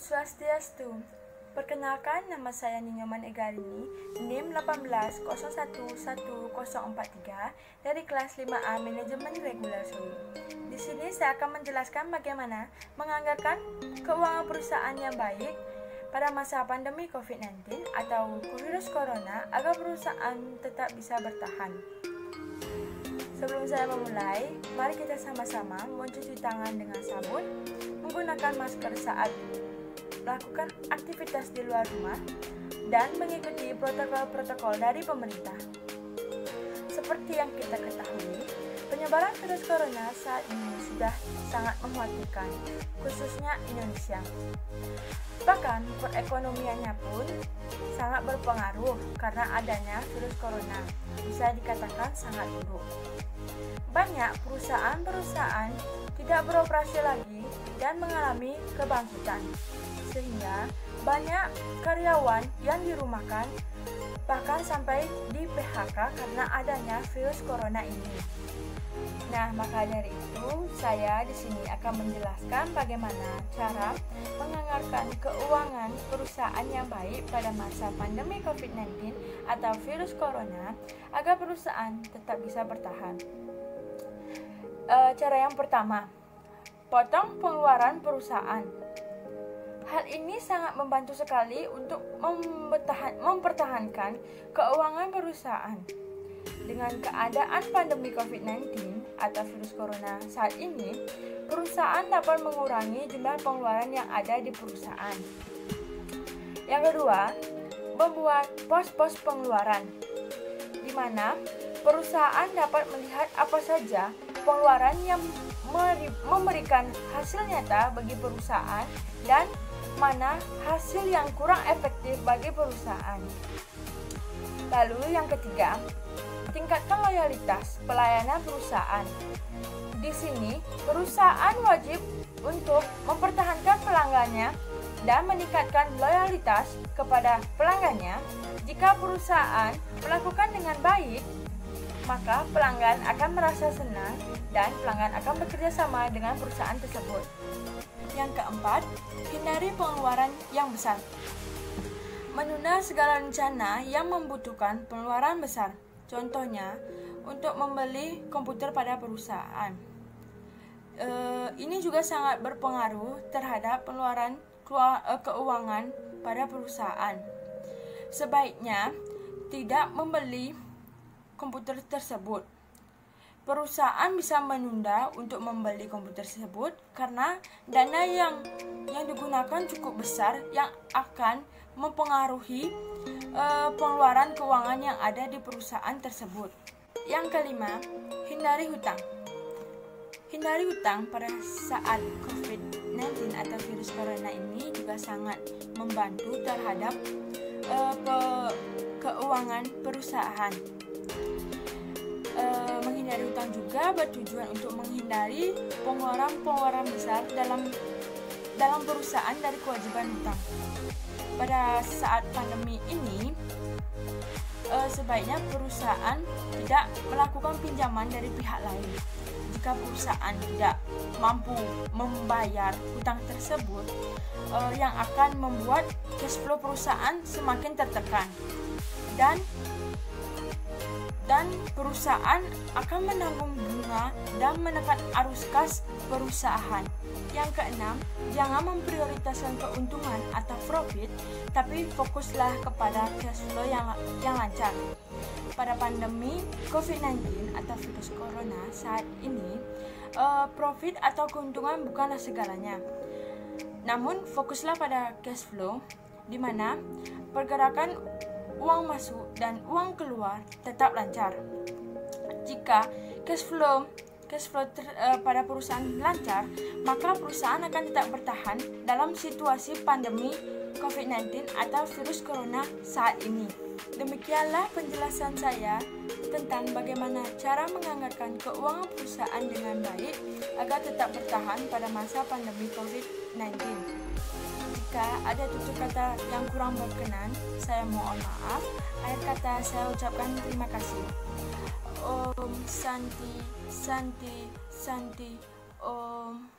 Swastiastu. Perkenalkan, nama saya Ninyoman Egarini, NIM 180111043 dari kelas 5A Manajemen Reguler Solo. Di sini saya akan menjelaskan bagaimana menganggarkan keuangan perusahaan yang baik pada masa pandemi COVID-19 atau virus corona agar perusahaan tetap bisa bertahan. Sebelum saya memulai, mari kita sama-sama mencuci tangan dengan sabun, menggunakan masker saat melakukan aktivitas di luar rumah, dan mengikuti protokol-protokol dari pemerintah. Seperti yang kita ketahui, penyebaran virus corona saat ini sudah sangat mematikan, khususnya Indonesia. Bahkan perekonomiannya pun sangat berpengaruh karena adanya virus corona, bisa dikatakan sangat buruk. Banyak perusahaan-perusahaan tidak beroperasi lagi dan mengalami kebangkrutan, sehingga banyak karyawan yang dirumahkan, bahkan sampai di PHK karena adanya virus corona ini. Nah, maka dari itu saya di sini akan menjelaskan bagaimana cara menganggarkan keuangan perusahaan yang baik pada masa pandemi COVID-19 atau virus corona agar perusahaan tetap bisa bertahan. Cara yang pertama, potong pengeluaran perusahaan. Hal ini sangat membantu sekali untuk mempertahankan keuangan perusahaan. Dengan keadaan pandemi COVID-19 atau virus corona saat ini, perusahaan dapat mengurangi jumlah pengeluaran yang ada di perusahaan. Yang kedua, membuat pos-pos pengeluaran, di mana perusahaan dapat melihat apa saja pengeluaran yang memberikan hasil nyata bagi perusahaan dan mana hasil yang kurang efektif bagi perusahaan. Lalu yang ketiga, tingkatkan loyalitas pelayanan perusahaan. Di sini, perusahaan wajib untuk mempertahankan pelanggannya dan meningkatkan loyalitas kepada pelanggannya. Jika perusahaan melakukan dengan baik, maka pelanggan akan merasa senang dan pelanggan akan bekerja sama dengan perusahaan tersebut. Yang keempat, hindari pengeluaran yang besar. Menunda segala rencana yang membutuhkan pengeluaran besar. Contohnya, untuk membeli komputer pada perusahaan. Ini juga sangat berpengaruh terhadap pengeluaran keuangan pada perusahaan. Sebaiknya tidak membeli komputer tersebut. Perusahaan bisa menunda untuk membeli komputer tersebut karena dana yang digunakan cukup besar yang akan mempengaruhi pengeluaran keuangan yang ada di perusahaan tersebut. Yang kelima, hindari hutang. Hindari hutang pada saat COVID-19 atau virus corona ini juga sangat membantu terhadap keuangan perusahaan. Menghindari hutang juga bertujuan untuk menghindari pengeluaran besar dalam perusahaan dari kewajiban hutang. Pada saat pandemi ini, sebaiknya perusahaan tidak melakukan pinjaman dari pihak lain. Jika perusahaan tidak mampu membayar hutang tersebut, yang akan membuat cash flow perusahaan semakin tertekan, dan perusahaan akan menanggung bunga dan menekan arus kas perusahaan. Yang keenam, jangan memprioritaskan keuntungan atau profit, tapi fokuslah kepada cash flow yang lancar. Pada pandemi COVID-19 atau virus corona saat ini, profit atau keuntungan bukanlah segalanya. Namun, fokuslah pada cash flow, di mana pergerakan uang masuk dan uang keluar tetap lancar. Jika cash flow pada perusahaan lancar, maka perusahaan akan tetap bertahan dalam situasi pandemi COVID-19 atau virus corona saat ini. Demikianlah penjelasan saya tentang bagaimana cara menganggarkan keuangan perusahaan dengan baik agar tetap bertahan pada masa pandemi COVID-19. Jika ada tutur kata yang kurang berkenan, saya mohon maaf. Akhir kata saya ucapkan terima kasih. Om Santi Santi Santi Om.